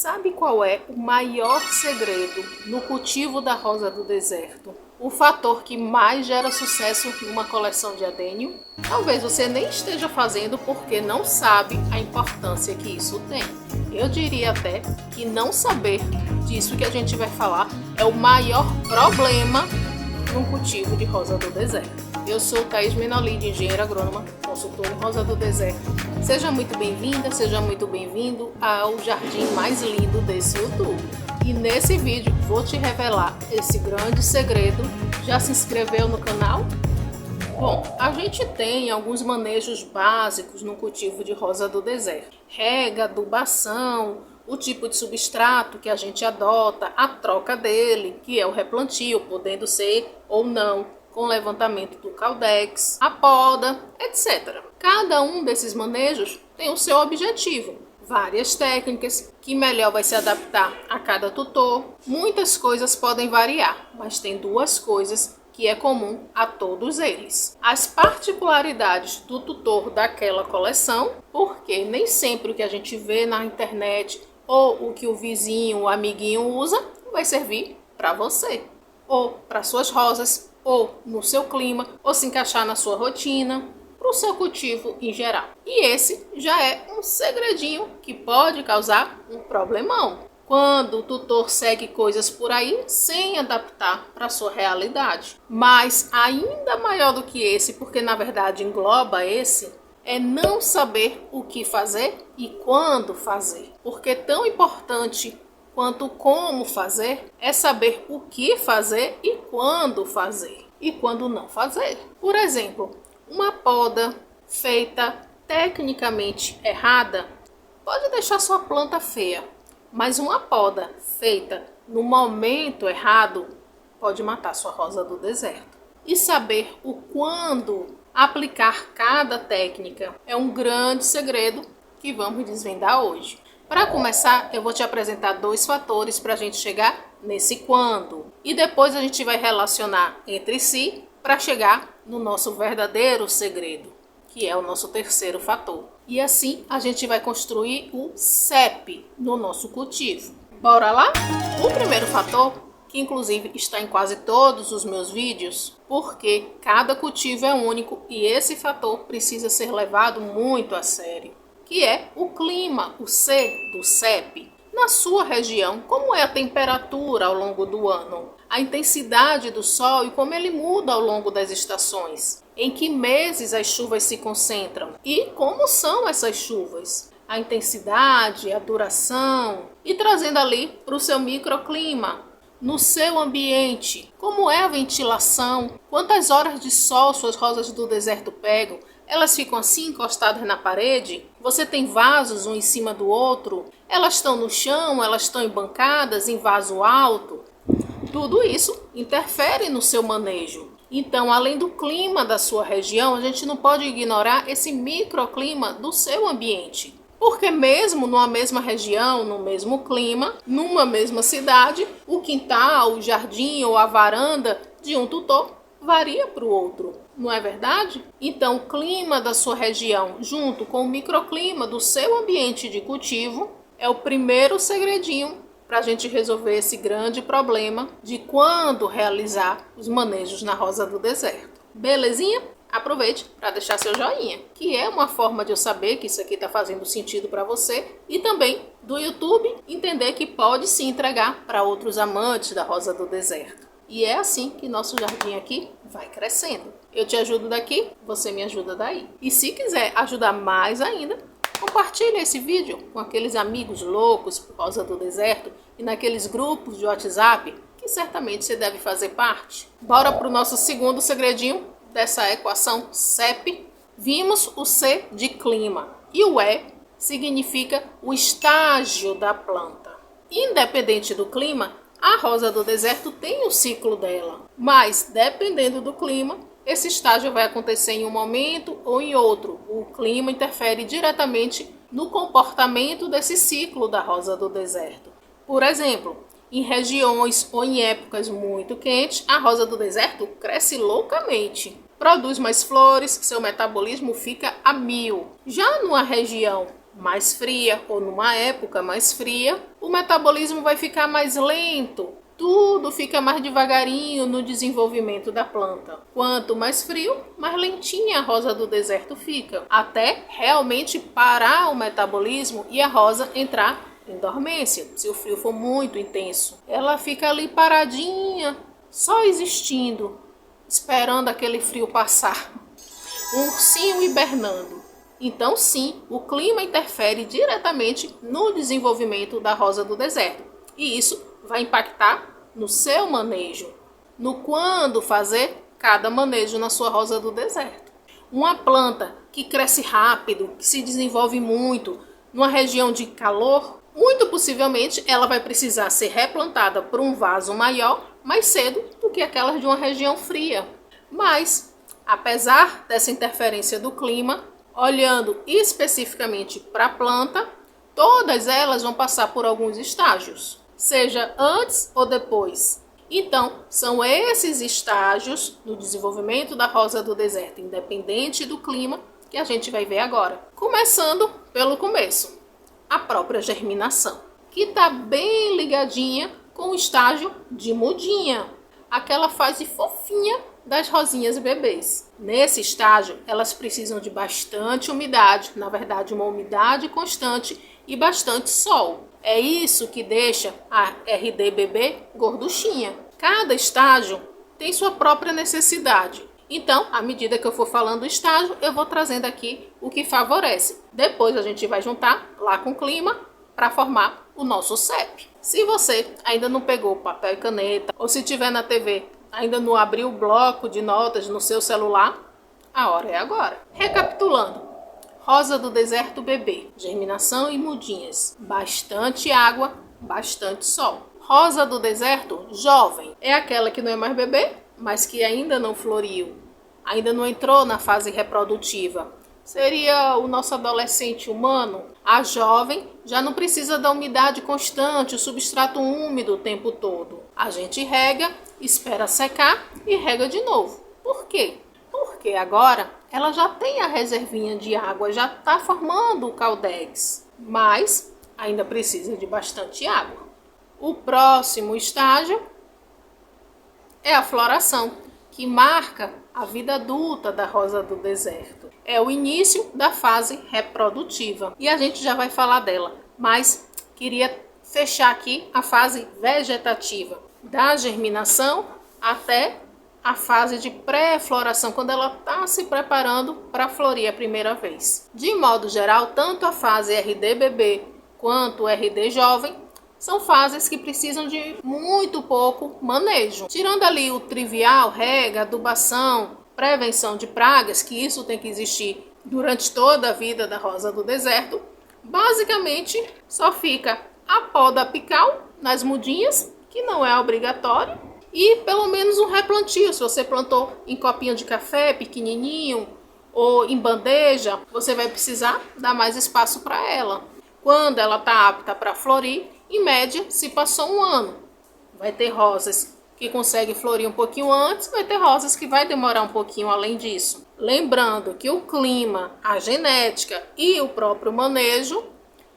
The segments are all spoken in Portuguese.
Sabe qual é o maior segredo no cultivo da rosa do deserto? O fator que mais gera sucesso numa coleção de adênio? Talvez você nem esteja fazendo porque não sabe a importância que isso tem. Eu diria até que não saber disso que a gente vai falar é o maior problema no cultivo de rosa do deserto. Eu sou Thaís Menolide, engenheira agrônoma, consultora em rosa do deserto. Seja muito bem-vinda, seja muito bem-vindo ao jardim mais lindo desse YouTube. E nesse vídeo vou te revelar esse grande segredo. Já se inscreveu no canal? Bom, a gente tem alguns manejos básicos no cultivo de rosa do deserto. Rega, adubação, o tipo de substrato que a gente adota, a troca dele, que é o replantio, podendo ser ou não, com levantamento do caldex, a poda, etc. Cada um desses manejos tem o seu objetivo. Várias técnicas que melhor vai se adaptar a cada tutor. Muitas coisas podem variar, mas tem duas coisas que é comum a todos eles. As particularidades do tutor daquela coleção, porque nem sempre o que a gente vê na internet ou o que o vizinho, o amiguinho usa, vai servir para você, ou para suas rosas, ou no seu clima, ou se encaixar na sua rotina, para o seu cultivo em geral. E esse já é um segredinho que pode causar um problemão, quando o tutor segue coisas por aí sem adaptar para a sua realidade. Mas ainda maior do que esse, porque na verdade engloba esse, é não saber o que fazer e quando fazer. Porque tão importante quanto como fazer é saber o que fazer e quando fazer e quando não fazer. Por exemplo, uma poda feita tecnicamente errada pode deixar sua planta feia, mas uma poda feita no momento errado pode matar sua rosa do deserto. E saber o quando aplicar cada técnica é um grande segredo que vamos desvendar hoje. Para começar, eu vou te apresentar dois fatores para a gente chegar nesse quando. E depois a gente vai relacionar entre si para chegar no nosso verdadeiro segredo, que é o nosso terceiro fator. E assim a gente vai construir o CEP no nosso cultivo. Bora lá? O primeiro fator, que inclusive está em quase todos os meus vídeos, porque cada cultivo é único e esse fator precisa ser levado muito a sério, que é o clima, o C do CEP. Na sua região, como é a temperatura ao longo do ano? A intensidade do sol e como ele muda ao longo das estações? Em que meses as chuvas se concentram? E como são essas chuvas? A intensidade, a duração? E trazendo ali para o seu microclima, no seu ambiente, como é a ventilação? Quantas horas de sol suas rosas do deserto pegam? Elas ficam assim encostadas na parede? Você tem vasos um em cima do outro? Elas estão no chão? Elas estão embancadas em vaso alto? Tudo isso interfere no seu manejo. Então, além do clima da sua região, a gente não pode ignorar esse microclima do seu ambiente. Porque mesmo numa mesma região, no mesmo clima, numa mesma cidade, o quintal, o jardim ou a varanda de um tutor varia para o outro, não é verdade? Então, o clima da sua região, junto com o microclima do seu ambiente de cultivo, é o primeiro segredinho para a gente resolver esse grande problema de quando realizar os manejos na rosa do deserto. Belezinha? Aproveite para deixar seu joinha, que é uma forma de eu saber que isso aqui está fazendo sentido para você, e também do YouTube entender que pode se entregar para outros amantes da rosa do deserto. E é assim que nosso jardim aqui vai crescendo. Eu te ajudo daqui, você me ajuda daí. E se quiser ajudar mais ainda, compartilhe esse vídeo com aqueles amigos loucos por rosa do deserto e naqueles grupos de WhatsApp que certamente você deve fazer parte. Bora para o nosso segundo segredinho dessa equação CEP. Vimos o C de clima e o E significa o estágio da planta. Independente do clima, a rosa do deserto tem o ciclo dela, mas dependendo do clima, esse estágio vai acontecer em um momento ou em outro. O clima interfere diretamente no comportamento desse ciclo da rosa do deserto. Por exemplo, em regiões ou em épocas muito quentes, a rosa do deserto cresce loucamente. Produz mais flores, seu metabolismo fica a 1000. Já numa região mais fria ou numa época mais fria, o metabolismo vai ficar mais lento. Tudo fica mais devagarinho no desenvolvimento da planta. Quanto mais frio, mais lentinha a rosa do deserto fica, até realmente parar o metabolismo e a rosa entrar em dormência, se o frio for muito intenso. Ela fica ali paradinha, só existindo, esperando aquele frio passar. Um ursinho hibernando. Então sim, o clima interfere diretamente no desenvolvimento da rosa do deserto. E isso vai impactar no seu manejo, no quando fazer cada manejo na sua rosa do deserto. Uma planta que cresce rápido, que se desenvolve muito numa região de calor, muito possivelmente ela vai precisar ser replantada por um vaso maior mais cedo do que aquelas de uma região fria. Mas, apesar dessa interferência do clima, olhando especificamente para a planta, todas elas vão passar por alguns estágios, seja antes ou depois. Então, são esses estágios no desenvolvimento da rosa do deserto, independente do clima, que a gente vai ver agora. Começando pelo começo, a própria germinação, que está bem ligadinha com o estágio de mudinha, aquela fase fofinha das rosinhas bebês. Nesse estágio, elas precisam de bastante umidade, na verdade uma umidade constante e bastante sol. É isso que deixa a RD bebê gorduchinha. Cada estágio tem sua própria necessidade. Então, à medida que eu for falando do estágio, eu vou trazendo aqui o que favorece. Depois a gente vai juntar lá com o clima para formar o nosso CEP. Se você ainda não pegou papel e caneta, ou se tiver na TV, ainda não abriu o bloco de notas no seu celular, a hora é agora. Recapitulando. Rosa do deserto bebê, germinação e mudinhas, bastante água, bastante sol. Rosa do deserto jovem, é aquela que não é mais bebê, mas que ainda não floriu, ainda não entrou na fase reprodutiva. Seria o nosso adolescente humano. A jovem já não precisa da umidade constante, o substrato úmido o tempo todo. A gente rega, espera secar e rega de novo. Por quê? Porque agora ela já tem a reservinha de água, já está formando o caldex, mas ainda precisa de bastante água. O próximo estágio é a floração, que marca a vida adulta da rosa do deserto. É o início da fase reprodutiva e a gente já vai falar dela, mas queria fechar aqui a fase vegetativa, da germinação até a fase de pré-floração, quando ela está se preparando para florir a primeira vez. De modo geral, tanto a fase RD bebê quanto o RD jovem são fases que precisam de muito pouco manejo. Tirando ali o trivial, rega, adubação, prevenção de pragas, que isso tem que existir durante toda a vida da rosa do deserto, basicamente só fica a poda apical nas mudinhas, que não é obrigatório, e pelo menos um replantio. Se você plantou em copinho de café pequenininho ou em bandeja, você vai precisar dar mais espaço para ela. Quando ela está apta para florir, em média, se passou um ano. Vai ter rosas que conseguem florir um pouquinho antes, vai ter rosas que vai demorar um pouquinho além disso. Lembrando que o clima, a genética e o próprio manejo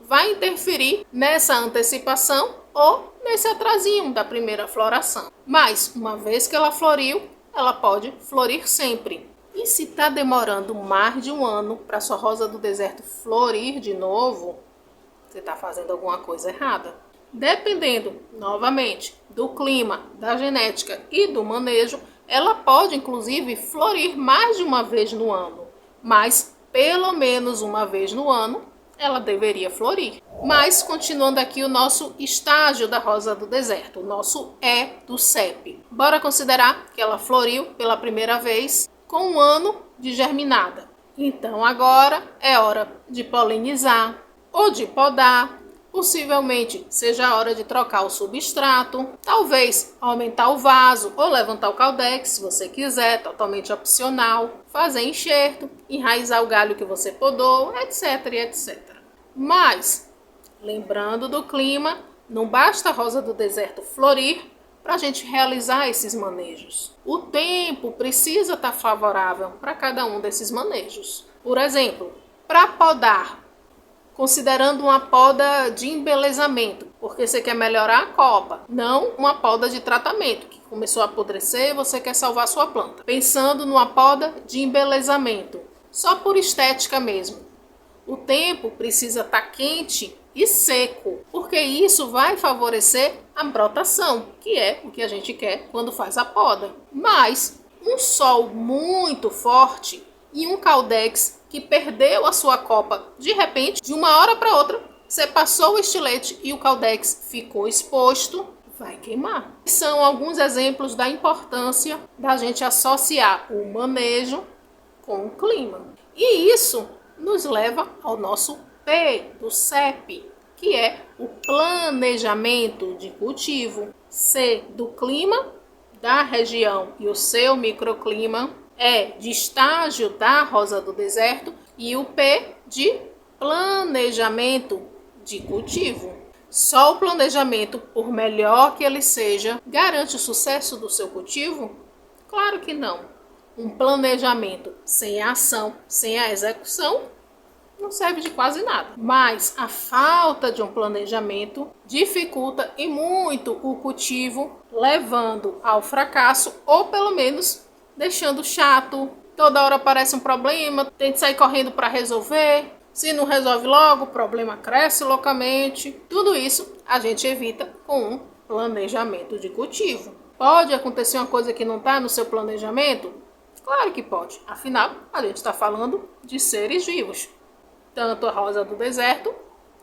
vai interferir nessa antecipação ou nesse atrasinho da primeira floração. Mas, uma vez que ela floriu, ela pode florir sempre. E se está demorando mais de um ano para sua rosa do deserto florir de novo, você está fazendo alguma coisa errada. Dependendo, novamente, do clima, da genética e do manejo, ela pode, inclusive, florir mais de uma vez no ano. Mas, pelo menos uma vez no ano, ela deveria florir. Mas, continuando aqui o nosso estágio da rosa do deserto, o nosso E do CEP. Bora considerar que ela floriu pela primeira vez com um ano de germinada. Então, agora é hora de polinizar ou de podar. Possivelmente seja a hora de trocar o substrato, talvez aumentar o vaso ou levantar o caldex, se você quiser, totalmente opcional, fazer enxerto, enraizar o galho que você podou, etc, etc. Mas, lembrando do clima, não basta a rosa do deserto florir para a gente realizar esses manejos. O tempo precisa estar favorável para cada um desses manejos. Por exemplo, para podar, considerando uma poda de embelezamento, porque você quer melhorar a copa, não uma poda de tratamento que começou a apodrecer e você quer salvar sua planta. Pensando numa poda de embelezamento, só por estética mesmo. O tempo precisa estar quente e seco, porque isso vai favorecer a brotação, que é o que a gente quer quando faz a poda. Mas um sol muito forte e um caldex que perdeu a sua copa de repente, de uma hora para outra, você passou o estilete e o caldex ficou exposto, vai queimar. São alguns exemplos da importância da gente associar o manejo com o clima. E isso nos leva ao nosso P do CEP, que é o planejamento de cultivo. C do clima, da região e o seu microclima, E de estágio da rosa do deserto e o P de planejamento de cultivo. Só o planejamento, por melhor que ele seja, garante o sucesso do seu cultivo? Claro que não. Um planejamento sem a ação, sem a execução, não serve de quase nada. Mas a falta de um planejamento dificulta e muito o cultivo, levando ao fracasso ou pelo menos deixando chato. Toda hora aparece um problema, tem que sair correndo para resolver. Se não resolve logo, o problema cresce loucamente. Tudo isso a gente evita com um planejamento de cultivo. Pode acontecer uma coisa que não está no seu planejamento? Claro que pode. Afinal, a gente está falando de seres vivos. Tanto a rosa do deserto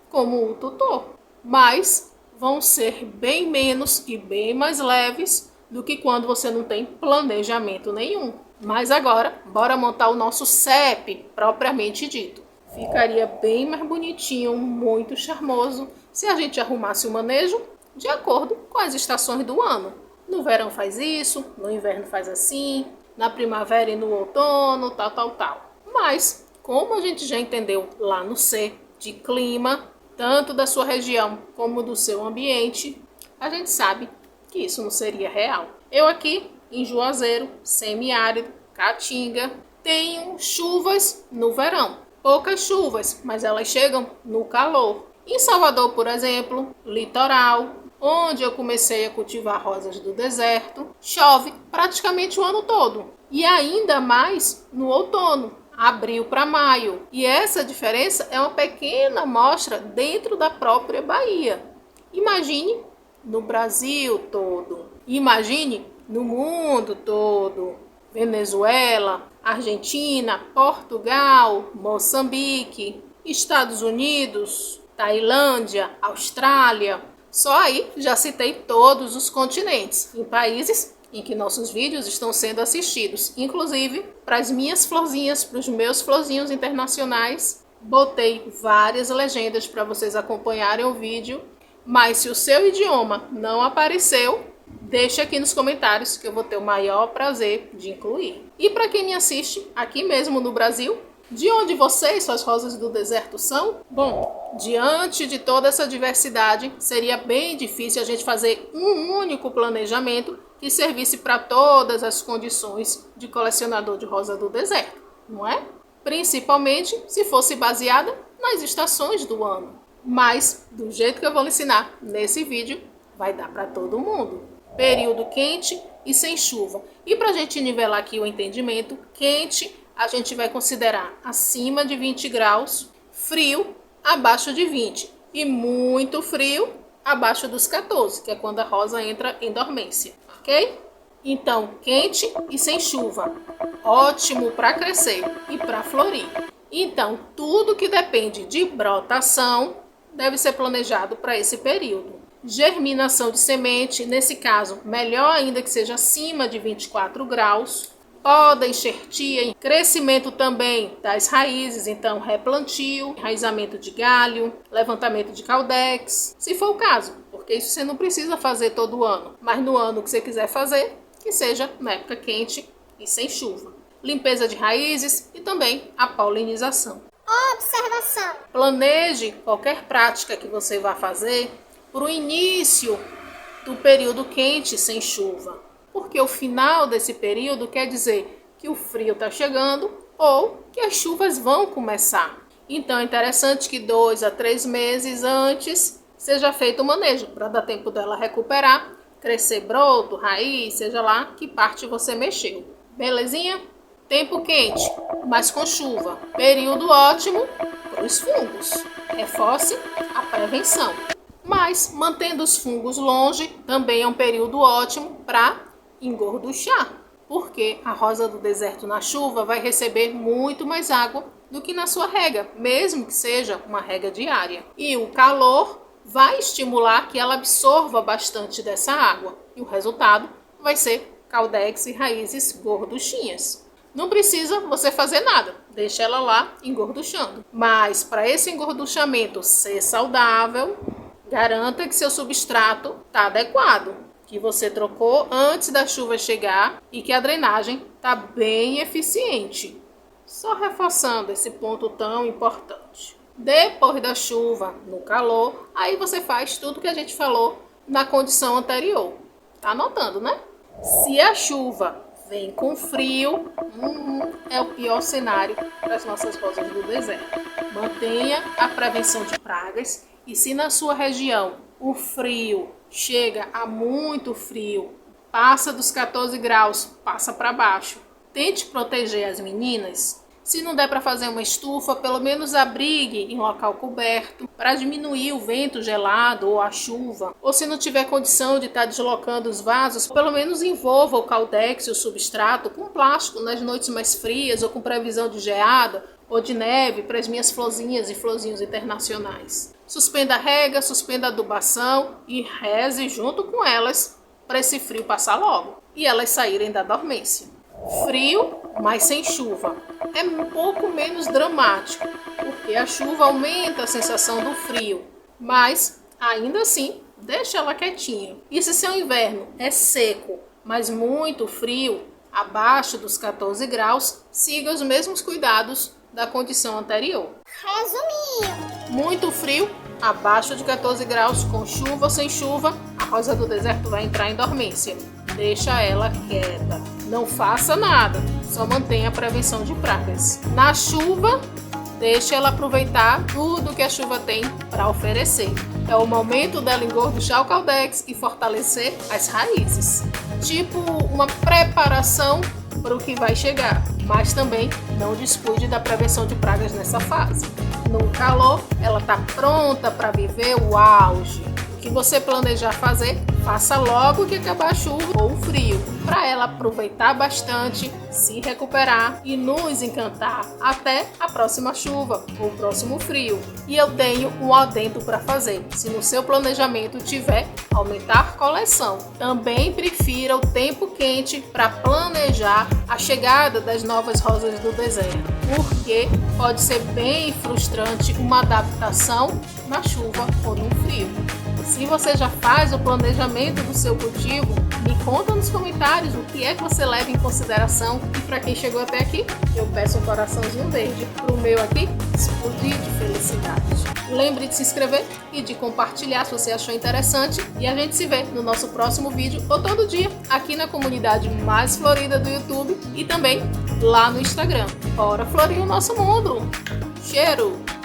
como o tutor. Mas vão ser bem menos e bem mais leves do que quando você não tem planejamento nenhum. Mas agora, bora montar o nosso CEP propriamente dito. Ficaria bem mais bonitinho, muito charmoso, se a gente arrumasse o manejo de acordo com as estações do ano. No verão faz isso, no inverno faz assim, na primavera e no outono, tal. Mas, como a gente já entendeu lá no C de clima, tanto da sua região como do seu ambiente, a gente sabe que isso não seria real. Eu aqui, em Juazeiro, semiárido, Caatinga, tenho chuvas no verão. Poucas chuvas, mas elas chegam no calor. Em Salvador, por exemplo, litoral, onde eu comecei a cultivar rosas do deserto, chove praticamente o ano todo. E ainda mais no outono, abril para maio. E essa diferença é uma pequena amostra dentro da própria Bahia. Imagine no Brasil todo. Imagine no mundo todo. Venezuela, Argentina, Portugal, Moçambique, Estados Unidos, Tailândia, Austrália. Só aí já citei todos os continentes, em países em que nossos vídeos estão sendo assistidos. Inclusive, para as minhas florzinhas, para os meus florzinhos internacionais, botei várias legendas para vocês acompanharem o vídeo. Mas se o seu idioma não apareceu, deixa aqui nos comentários que eu vou ter o maior prazer de incluir. E para quem me assiste aqui mesmo no Brasil, de onde vocês, suas rosas do deserto, são? Bom, diante de toda essa diversidade, seria bem difícil a gente fazer um único planejamento que servisse para todas as condições de colecionador de rosa do deserto, não é? Principalmente se fosse baseada nas estações do ano. Mas, do jeito que eu vou lhe ensinar nesse vídeo, vai dar para todo mundo. Período quente e sem chuva. E para a gente nivelar aqui o entendimento, quente a gente vai considerar acima de 20 graus, frio abaixo de 20 e muito frio abaixo dos 14, que é quando a rosa entra em dormência, ok? Então, quente e sem chuva, ótimo para crescer e para florir. Então, tudo que depende de brotação deve ser planejado para esse período. Germinação de semente, nesse caso, melhor ainda que seja acima de 24 graus. Poda, enxertia, crescimento também das raízes, então replantio, enraizamento de galho, levantamento de caudex, se for o caso, porque isso você não precisa fazer todo ano, mas no ano que você quiser fazer, que seja na época quente e sem chuva. Limpeza de raízes e também a polinização. Observação. Planeje qualquer prática que você vá fazer para o início do período quente sem chuva, porque o final desse período quer dizer que o frio está chegando ou que as chuvas vão começar. Então é interessante que 2 a 3 meses antes seja feito o manejo, para dar tempo dela recuperar, crescer broto, raiz, seja lá que parte você mexeu. Belezinha? Tempo quente, mas com chuva. Período ótimo para os fungos. Reforce a prevenção. Mas, mantendo os fungos longe, também é um período ótimo para engorduchar. Porque a rosa do deserto na chuva vai receber muito mais água do que na sua rega, mesmo que seja uma rega diária. E o calor vai estimular que ela absorva bastante dessa água. E o resultado vai ser caudex e raízes gorduchinhas. Não precisa você fazer nada, deixa ela lá engorduchando. Mas para esse engorduchamento ser saudável, garanta que seu substrato está adequado, que você trocou antes da chuva chegar e que a drenagem está bem eficiente. Só reforçando esse ponto tão importante. Depois da chuva, no calor, aí você faz tudo que a gente falou na condição anterior. Tá anotando, né? Se a chuva vem com frio, é o pior cenário para as nossas rosas do deserto. Mantenha a prevenção de pragas e se na sua região o frio chega a muito frio, passa dos 14 graus, passa para baixo, tente proteger as meninas. Se não der para fazer uma estufa, pelo menos abrigue em local coberto para diminuir o vento gelado ou a chuva. Ou se não tiver condição de estar deslocando os vasos, pelo menos envolva o caudex e o substrato com plástico nas noites mais frias ou com previsão de geada ou de neve para as minhas florzinhas e florzinhos internacionais. Suspenda a rega, suspenda a adubação e reze junto com elas para esse frio passar logo e elas saírem da dormência. Frio, mas sem chuva. É um pouco menos dramático, porque a chuva aumenta a sensação do frio, mas ainda assim deixa ela quietinha. E se seu inverno é seco, mas muito frio, abaixo dos 14 graus, siga os mesmos cuidados da condição anterior. Resumindo, muito frio, abaixo de 14 graus, com chuva ou sem chuva, a rosa do deserto vai entrar em dormência. Deixa ela quieta. Não faça nada, só mantenha a prevenção de pragas. Na chuva, deixe ela aproveitar tudo que a chuva tem para oferecer. É o momento dela engorduchar o caudex e fortalecer as raízes. Tipo uma preparação para o que vai chegar. Mas também não descuide da prevenção de pragas nessa fase. No calor, ela está pronta para viver o auge. O que você planejar fazer, faça logo que acabar a chuva ou o frio, para ela aproveitar bastante, se recuperar e nos encantar até a próxima chuva ou o próximo frio. E eu tenho um adendo para fazer. Se no seu planejamento tiver aumentar coleção, também prefira o tempo quente para planejar a chegada das novas rosas do deserto, porque pode ser bem frustrante uma adaptação na chuva ou no frio. Se você já faz o planejamento do seu cultivo, me conta nos comentários o que é que você leva em consideração. E para quem chegou até aqui, eu peço um coraçãozinho verde para o meu aqui explodir de felicidade. Lembre de se inscrever e de compartilhar se você achou interessante. E a gente se vê no nosso próximo vídeo ou todo dia aqui na comunidade mais florida do YouTube e também lá no Instagram. Bora florir o nosso mundo! Cheiro!